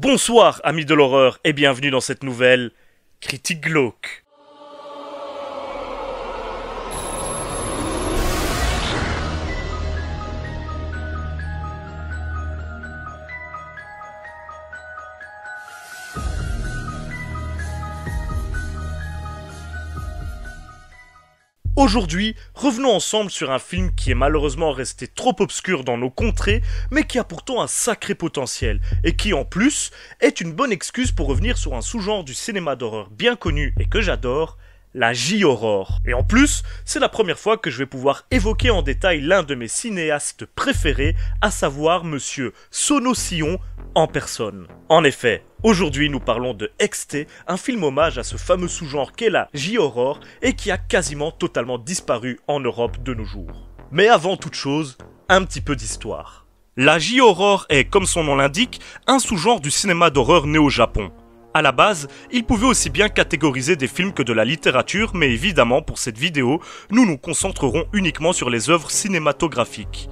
Bonsoir amis de l'horreur et bienvenue dans cette nouvelle critique glauque. Aujourd'hui, revenons ensemble sur un film qui est malheureusement resté trop obscur dans nos contrées, mais qui a pourtant un sacré potentiel, et qui en plus est une bonne excuse pour revenir sur un sous-genre du cinéma d'horreur bien connu et que j'adore, la J-horror. Et en plus, c'est la première fois que je vais pouvoir évoquer en détail l'un de mes cinéastes préférés, à savoir Monsieur Sono Sillon en personne. En effet, aujourd'hui nous parlons de Exté, un film hommage à ce fameux sous-genre qu'est la J-horror et qui a quasiment totalement disparu en Europe de nos jours. Mais avant toute chose, un petit peu d'histoire. La J-horror est, comme son nom l'indique, un sous-genre du cinéma d'horreur né au Japon. À la base, il pouvait aussi bien catégoriser des films que de la littérature, mais évidemment, pour cette vidéo, nous nous concentrerons uniquement sur les œuvres cinématographiques.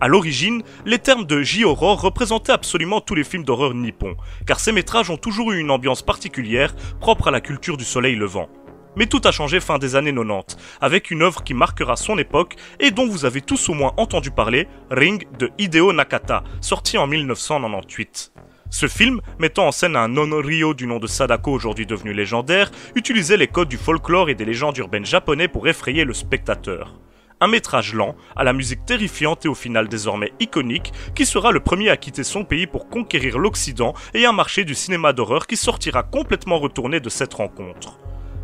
À l'origine, les termes de J-horror représentaient absolument tous les films d'horreur nippons, car ces métrages ont toujours eu une ambiance particulière, propre à la culture du soleil levant. Mais tout a changé fin des années 90, avec une œuvre qui marquera son époque et dont vous avez tous au moins entendu parler, Ring de Hideo Nakata, sorti en 1998. Ce film, mettant en scène un non-ryo du nom de Sadako aujourd'hui devenu légendaire, utilisait les codes du folklore et des légendes urbaines japonais pour effrayer le spectateur. Un métrage lent, à la musique terrifiante et au final désormais iconique, qui sera le premier à quitter son pays pour conquérir l'Occident et un marché du cinéma d'horreur qui sortira complètement retourné de cette rencontre.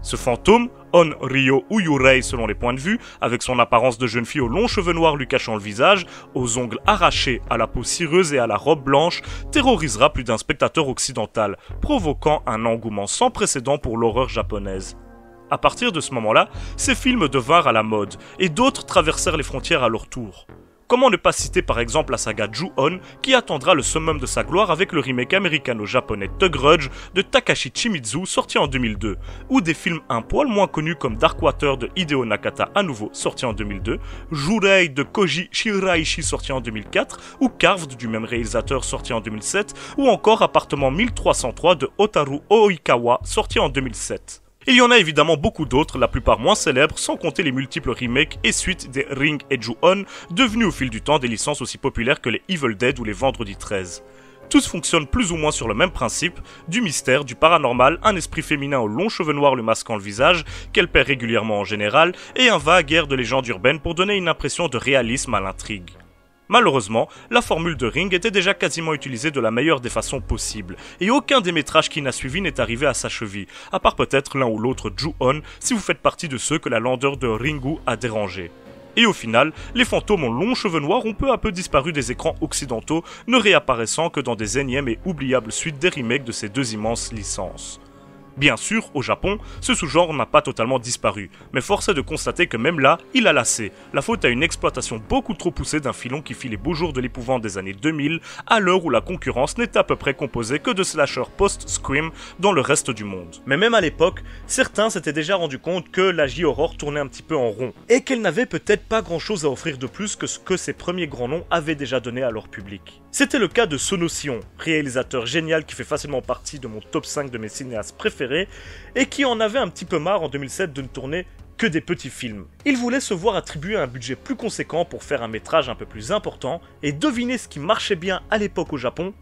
Ce fantôme, On-ryo ou Yurei selon les points de vue, avec son apparence de jeune fille aux longs cheveux noirs lui cachant le visage, aux ongles arrachés, à la peau cireuse et à la robe blanche, terrorisera plus d'un spectateur occidental, provoquant un engouement sans précédent pour l'horreur japonaise. À partir de ce moment-là, ces films devinrent à la mode, et d'autres traversèrent les frontières à leur tour. Comment ne pas citer par exemple la saga Ju-On, qui atteindra le summum de sa gloire avec le remake américano-japonais The Grudge de Takashi Shimizu sorti en 2002, ou des films un poil moins connus comme Darkwater de Hideo Nakata à nouveau sorti en 2002, Jurei de Koji Shiraishi sorti en 2004, ou Carved du même réalisateur sorti en 2007, ou encore Appartement 1303 de Hotaru Oikawa sorti en 2007. Il y en a évidemment beaucoup d'autres, la plupart moins célèbres, sans compter les multiples remakes et suites des Ring et Ju-On, devenus au fil du temps des licences aussi populaires que les Evil Dead ou les Vendredi 13. Tous fonctionnent plus ou moins sur le même principe, du mystère, du paranormal, un esprit féminin aux longs cheveux noirs lui masquant le visage, qu'elle perd régulièrement en général, et un vague air de légende urbaine pour donner une impression de réalisme à l'intrigue. Malheureusement, la formule de Ring était déjà quasiment utilisée de la meilleure des façons possibles, et aucun des métrages qui n'a suivi n'est arrivé à sa cheville, à part peut-être l'un ou l'autre Ju-On, si vous faites partie de ceux que la lenteur de Ringu a dérangé. Et au final, les fantômes aux longs cheveux noirs ont peu à peu disparu des écrans occidentaux, ne réapparaissant que dans des énièmes et oubliables suites des remakes de ces deux immenses licences. Bien sûr, au Japon, ce sous-genre n'a pas totalement disparu, mais force est de constater que même là, il a lassé, la faute à une exploitation beaucoup trop poussée d'un filon qui fit les beaux jours de l'épouvante des années 2000, à l'heure où la concurrence n'est à peu près composée que de slashers post-Scream dans le reste du monde. Mais même à l'époque, certains s'étaient déjà rendu compte que la J-horror tournait un petit peu en rond, et qu'elle n'avait peut-être pas grand-chose à offrir de plus que ce que ses premiers grands noms avaient déjà donné à leur public. C'était le cas de Sono Sillon, réalisateur génial qui fait facilement partie de mon top 5 de mes cinéastes préférés, et qui en avait un petit peu marre en 2007 de ne tourner que des petits films. Il voulait se voir attribuer un budget plus conséquent pour faire un métrage un peu plus important, et devinez ce qui marchait bien à l'époque au Japon?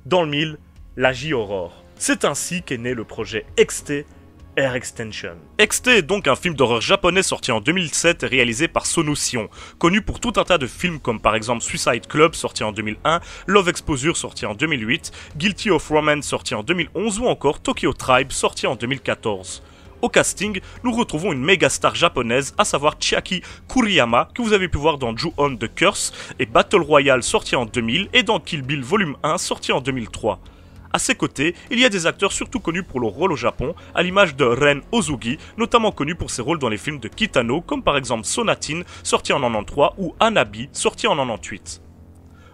Dans le mille, la J-horror. C'est ainsi qu'est né le projet Exté, Air Extension. Exté est donc un film d'horreur japonais sorti en 2007 et réalisé par Sono Sillon, connu pour tout un tas de films comme par exemple Suicide Club sorti en 2001, Love Exposure sorti en 2008, Guilty of Romance sorti en 2011 ou encore Tokyo Tribe sorti en 2014. Au casting, nous retrouvons une méga star japonaise, à savoir Chiaki Kuriyama, que vous avez pu voir dans Ju-On The Curse et Battle Royale sorti en 2000 et dans Kill Bill Volume 1 sorti en 2003. À ses côtés, il y a des acteurs surtout connus pour leur rôle au Japon, à l'image de Ren Ozugi, notamment connu pour ses rôles dans les films de Kitano, comme par exemple Sonatine, sorti en 93, ou Hanabi, sorti en 98.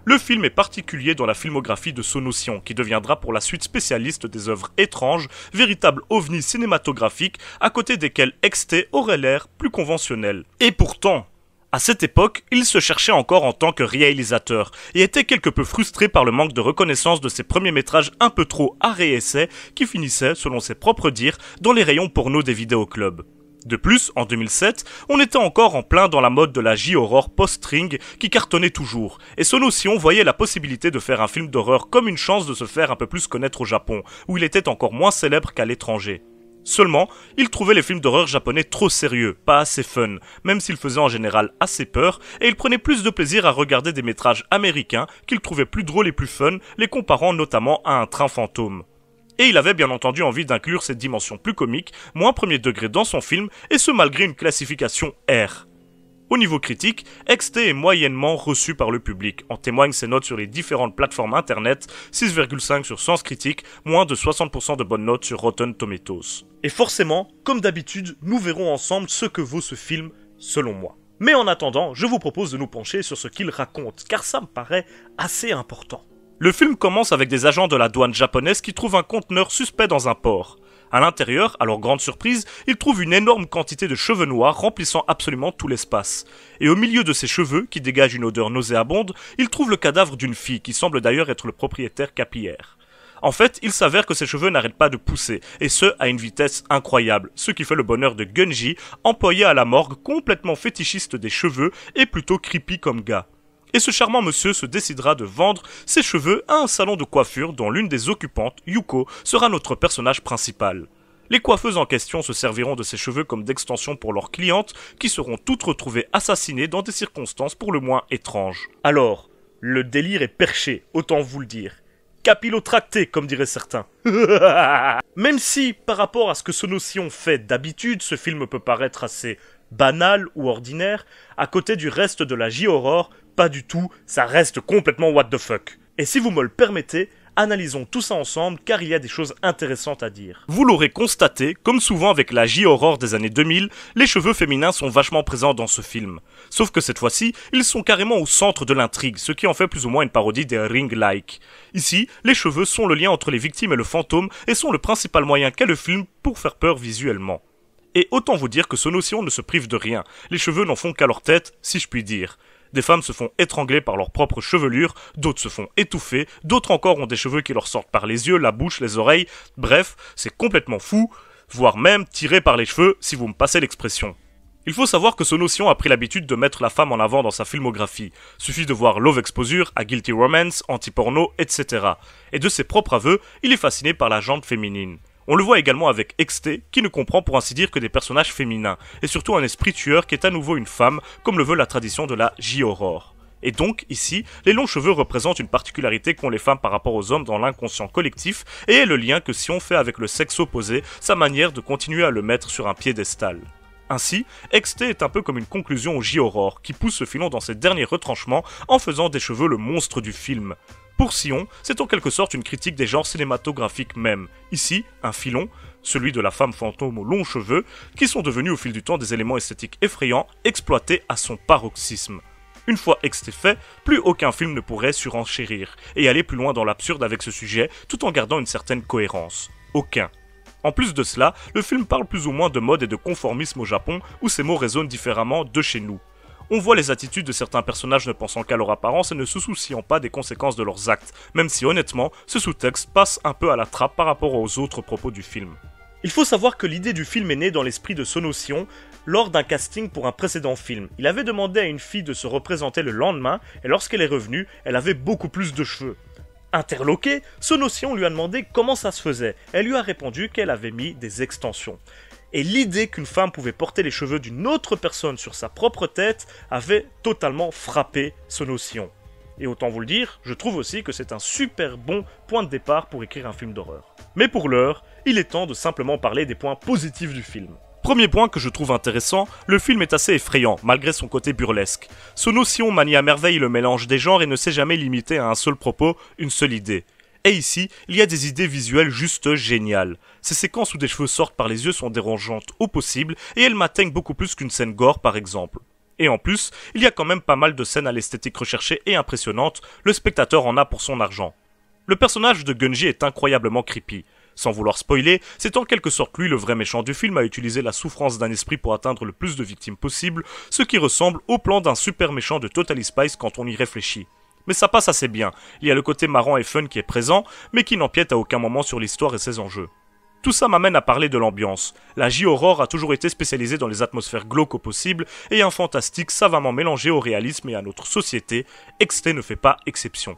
Le film est particulier dans la filmographie de Sono Sillon, qui deviendra pour la suite spécialiste des œuvres étranges, véritables ovnis cinématographiques, à côté desquels Exté aurait l'air plus conventionnel. Et pourtant, À cette époque, il se cherchait encore en tant que réalisateur et était quelque peu frustré par le manque de reconnaissance de ses premiers métrages un peu trop arrêt-essais qui finissaient, selon ses propres dires, dans les rayons porno des vidéoclubs. De plus, en 2007, on était encore en plein dans la mode de la J-horror post-string qui cartonnait toujours, et Sonotion voyait la possibilité de faire un film d'horreur comme une chance de se faire un peu plus connaître au Japon, où il était encore moins célèbre qu'à l'étranger. Seulement, il trouvait les films d'horreur japonais trop sérieux, pas assez fun, même s'ils faisaient en général assez peur, et il prenait plus de plaisir à regarder des métrages américains qu'il trouvait plus drôles et plus fun, les comparant notamment à Un train fantôme. Et il avait bien entendu envie d'inclure cette dimension plus comique, moins premier degré dans son film, et ce malgré une classification R. Au niveau critique, XT est moyennement reçu par le public, en témoignent ses notes sur les différentes plateformes internet, 6,5 sur Sens Critique, moins de 60% de bonnes notes sur Rotten Tomatoes. Et forcément, comme d'habitude, nous verrons ensemble ce que vaut ce film, selon moi. Mais en attendant, je vous propose de nous pencher sur ce qu'il raconte, car ça me paraît assez important. Le film commence avec des agents de la douane japonaise qui trouvent un conteneur suspect dans un port. À l'intérieur, à leur grande surprise, ils trouvent une énorme quantité de cheveux noirs remplissant absolument tout l'espace. Et au milieu de ces cheveux, qui dégagent une odeur nauséabonde, ils trouvent le cadavre d'une fille qui semble d'ailleurs être le propriétaire capillaire. En fait, il s'avère que ces cheveux n'arrêtent pas de pousser, et ce, à une vitesse incroyable, ce qui fait le bonheur de Gunji, employé à la morgue complètement fétichiste des cheveux et plutôt creepy comme gars. Et ce charmant monsieur se décidera de vendre ses cheveux à un salon de coiffure dont l'une des occupantes, Yuko, sera notre personnage principal. Les coiffeuses en question se serviront de ses cheveux comme d'extension pour leurs clientes, qui seront toutes retrouvées assassinées dans des circonstances pour le moins étranges. Alors, le délire est perché, autant vous le dire. Capillotracté, comme diraient certains. Même si, par rapport à ce que Sonotion fait d'habitude, ce film peut paraître assez banal ou ordinaire, à côté du reste de la J-horror, pas du tout, ça reste complètement what the fuck. Et si vous me le permettez, analysons tout ça ensemble car il y a des choses intéressantes à dire. Vous l'aurez constaté, comme souvent avec la J-horror des années 2000, les cheveux féminins sont vachement présents dans ce film. Sauf que cette fois-ci, ils sont carrément au centre de l'intrigue, ce qui en fait plus ou moins une parodie des Ring-like. Ici, les cheveux sont le lien entre les victimes et le fantôme et sont le principal moyen qu'a le film pour faire peur visuellement. Et autant vous dire que Sonotion ne se prive de rien, les cheveux n'en font qu'à leur tête, si je puis dire. Des femmes se font étrangler par leur propre chevelure, d'autres se font étouffer, d'autres encore ont des cheveux qui leur sortent par les yeux, la bouche, les oreilles, bref, c'est complètement fou, voire même tiré par les cheveux, si vous me passez l'expression. Il faut savoir que Sonotion a pris l'habitude de mettre la femme en avant dans sa filmographie. Suffit de voir Love Exposure, A Guilty Romance, Anti-Porno, etc. Et de ses propres aveux, il est fasciné par la jante féminine. On le voit également avec XT, qui ne comprend pour ainsi dire que des personnages féminins, et surtout un esprit tueur qui est à nouveau une femme, comme le veut la tradition de la J-horror. Et donc, ici, les longs cheveux représentent une particularité qu'ont les femmes par rapport aux hommes dans l'inconscient collectif, et est le lien que si on fait avec le sexe opposé, sa manière de continuer à le mettre sur un piédestal. Ainsi, XT est un peu comme une conclusion au J-horror, qui pousse ce filon dans ses derniers retranchements en faisant des cheveux le monstre du film. Pour Sion, c'est en quelque sorte une critique des genres cinématographiques même. Ici, un filon, celui de la femme fantôme aux longs cheveux, qui sont devenus au fil du temps des éléments esthétiques effrayants, exploités à son paroxysme. Une fois XT fait, plus aucun film ne pourrait surenchérir, et aller plus loin dans l'absurde avec ce sujet, tout en gardant une certaine cohérence. Aucun. En plus de cela, le film parle plus ou moins de mode et de conformisme au Japon, où ces mots résonnent différemment de chez nous. On voit les attitudes de certains personnages ne pensant qu'à leur apparence et ne se souciant pas des conséquences de leurs actes, même si honnêtement, ce sous-texte passe un peu à la trappe par rapport aux autres propos du film. Il faut savoir que l'idée du film est née dans l'esprit de Sonotion lors d'un casting pour un précédent film. Il avait demandé à une fille de se représenter le lendemain, et lorsqu'elle est revenue, elle avait beaucoup plus de cheveux. Interloqué, Sonotion lui a demandé comment ça se faisait. Elle lui a répondu qu'elle avait mis des extensions. Et l'idée qu'une femme pouvait porter les cheveux d'une autre personne sur sa propre tête avait totalement frappé Sonotion. Et autant vous le dire, je trouve aussi que c'est un super bon point de départ pour écrire un film d'horreur. Mais pour l'heure, il est temps de simplement parler des points positifs du film. Premier point que je trouve intéressant, le film est assez effrayant, malgré son côté burlesque. Sonotion manie à merveille le mélange des genres et ne s'est jamais limité à un seul propos, une seule idée. Et ici, il y a des idées visuelles juste géniales. Ces séquences où des cheveux sortent par les yeux sont dérangeantes au possible, et elles m'atteignent beaucoup plus qu'une scène gore par exemple. Et en plus, il y a quand même pas mal de scènes à l'esthétique recherchée et impressionnante, le spectateur en a pour son argent. Le personnage de Gunji est incroyablement creepy. Sans vouloir spoiler, c'est en quelque sorte lui le vrai méchant du film à utiliser la souffrance d'un esprit pour atteindre le plus de victimes possible, ce qui ressemble au plan d'un super méchant de Totally Spies quand on y réfléchit. Mais ça passe assez bien, il y a le côté marrant et fun qui est présent, mais qui n'empiète à aucun moment sur l'histoire et ses enjeux. Tout ça m'amène à parler de l'ambiance. La J-Horror a toujours été spécialisée dans les atmosphères glauques au possible et un fantastique savamment mélangé au réalisme et à notre société, XT ne fait pas exception.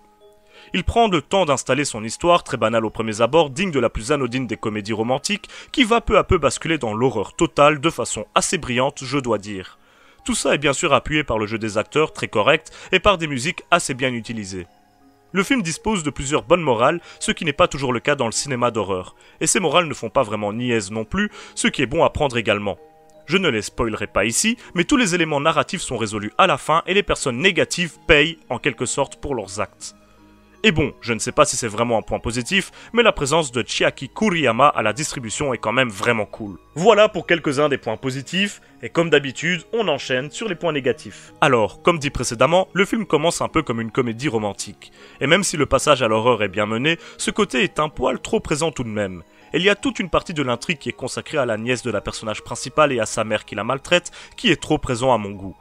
Il prend le temps d'installer son histoire, très banale aux premiers abords, digne de la plus anodine des comédies romantiques, qui va peu à peu basculer dans l'horreur totale de façon assez brillante, je dois dire. Tout ça est bien sûr appuyé par le jeu des acteurs, très correct, et par des musiques assez bien utilisées. Le film dispose de plusieurs bonnes morales, ce qui n'est pas toujours le cas dans le cinéma d'horreur. Et ces morales ne font pas vraiment niaise non plus, ce qui est bon à prendre également. Je ne les spoilerai pas ici, mais tous les éléments narratifs sont résolus à la fin et les personnes négatives payent en quelque sorte pour leurs actes. Et bon, je ne sais pas si c'est vraiment un point positif, mais la présence de Chiaki Kuriyama à la distribution est quand même vraiment cool. Voilà pour quelques-uns des points positifs, et comme d'habitude, on enchaîne sur les points négatifs. Alors, comme dit précédemment, le film commence un peu comme une comédie romantique. Et même si le passage à l'horreur est bien mené, ce côté est un poil trop présent tout de même. Il y a toute une partie de l'intrigue qui est consacrée à la nièce de la personnage principale et à sa mère qui la maltraite, qui est trop présent à mon goût.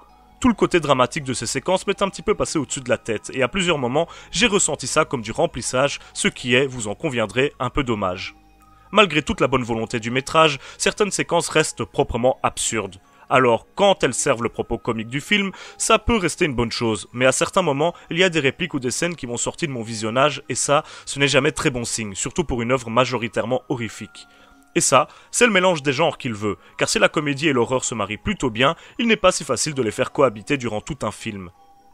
Tout le côté dramatique de ces séquences m'est un petit peu passé au-dessus de la tête, et à plusieurs moments, j'ai ressenti ça comme du remplissage, ce qui est, vous en conviendrez, un peu dommage. Malgré toute la bonne volonté du métrage, certaines séquences restent proprement absurdes. Alors, quand elles servent le propos comique du film, ça peut rester une bonne chose, mais à certains moments, il y a des répliques ou des scènes qui m'ont sorti de mon visionnage, et ça, ce n'est jamais très bon signe, surtout pour une œuvre majoritairement horrifique. Et ça, c'est le mélange des genres qu'il veut, car si la comédie et l'horreur se marient plutôt bien, il n'est pas si facile de les faire cohabiter durant tout un film.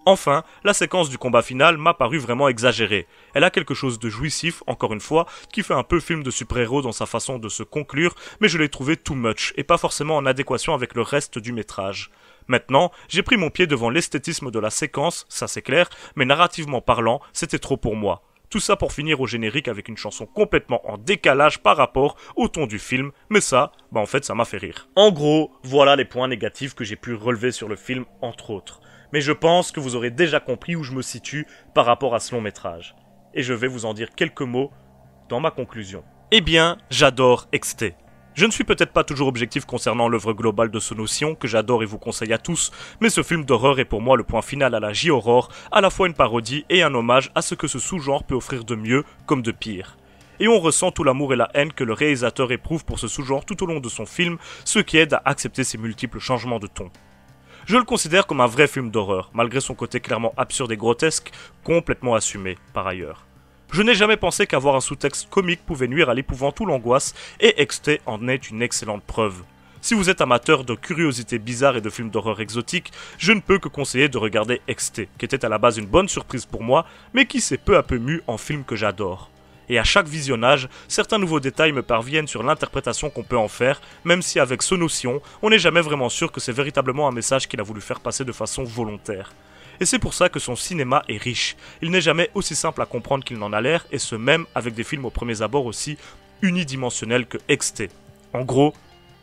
Enfin, la séquence du combat final m'a paru vraiment exagérée. Elle a quelque chose de jouissif, encore une fois, qui fait un peu film de super-héros dans sa façon de se conclure, mais je l'ai trouvé too much, et pas forcément en adéquation avec le reste du métrage. Maintenant, j'ai pris mon pied devant l'esthétisme de la séquence, ça c'est clair, mais narrativement parlant, c'était trop pour moi. Tout ça pour finir au générique avec une chanson complètement en décalage par rapport au ton du film, mais ça, en fait ça m'a fait rire. En gros, voilà les points négatifs que j'ai pu relever sur le film, entre autres. Mais je pense que vous aurez déjà compris où je me situe par rapport à ce long métrage. Et je vais vous en dire quelques mots dans ma conclusion. Eh bien, j'adore XT. Je ne suis peut-être pas toujours objectif concernant l'œuvre globale de Sonotion, que j'adore et vous conseille à tous, mais ce film d'horreur est pour moi le point final à la J-Horror, à la fois une parodie et un hommage à ce que ce sous-genre peut offrir de mieux comme de pire. Et on ressent tout l'amour et la haine que le réalisateur éprouve pour ce sous-genre tout au long de son film, ce qui aide à accepter ses multiples changements de ton. Je le considère comme un vrai film d'horreur, malgré son côté clairement absurde et grotesque, complètement assumé par ailleurs. Je n'ai jamais pensé qu'avoir un sous-texte comique pouvait nuire à l'épouvante ou l'angoisse, et XT en est une excellente preuve. Si vous êtes amateur de curiosités bizarres et de films d'horreur exotiques, je ne peux que conseiller de regarder XT, qui était à la base une bonne surprise pour moi, mais qui s'est peu à peu mû en film que j'adore. Et à chaque visionnage, certains nouveaux détails me parviennent sur l'interprétation qu'on peut en faire, même si avec Sonotion, on n'est jamais vraiment sûr que c'est véritablement un message qu'il a voulu faire passer de façon volontaire. Et c'est pour ça que son cinéma est riche. Il n'est jamais aussi simple à comprendre qu'il n'en a l'air, et ce même avec des films aux premiers abords aussi unidimensionnels que XT. En gros,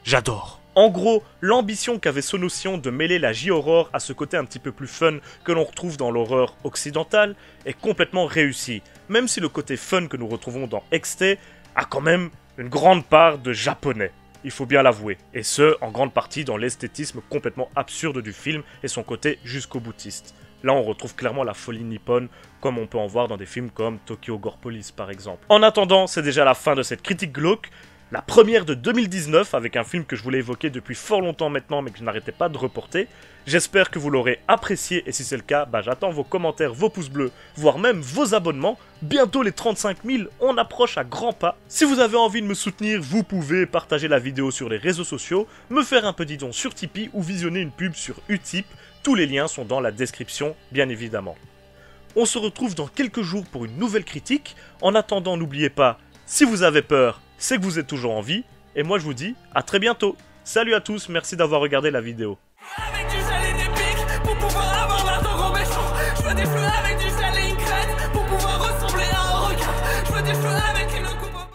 j'adore. En gros, l'ambition qu'avait Sonotion de mêler la J-Horror à ce côté un petit peu plus fun que l'on retrouve dans l'horreur occidentale est complètement réussi, même si le côté fun que nous retrouvons dans XT a quand même une grande part de japonais. Il faut bien l'avouer, et ce, en grande partie dans l'esthétisme complètement absurde du film et son côté jusqu'au boutiste. Là, on retrouve clairement la folie nippone, comme on peut en voir dans des films comme Tokyo Gore Police par exemple. En attendant, c'est déjà la fin de cette critique glauque, la première de 2019, avec un film que je voulais évoquer depuis fort longtemps maintenant, mais que je n'arrêtais pas de reporter. J'espère que vous l'aurez apprécié, et si c'est le cas, j'attends vos commentaires, vos pouces bleus, voire même vos abonnements. Bientôt les 35 000, on approche à grands pas. Si vous avez envie de me soutenir, vous pouvez partager la vidéo sur les réseaux sociaux, me faire un petit don sur Tipeee ou visionner une pub sur Utip. Tous les liens sont dans la description, bien évidemment. On se retrouve dans quelques jours pour une nouvelle critique. En attendant, n'oubliez pas, si vous avez peur, c'est que vous êtes toujours en vie, et moi je vous dis à très bientôt. Salut à tous, merci d'avoir regardé la vidéo. Avec du sel et des pics, pour pouvoir avoir l'air d'un gros méchant. Je veux des cheveux avec du sel et une crête, pour pouvoir ressembler à un requin. Je veux des cheveux avec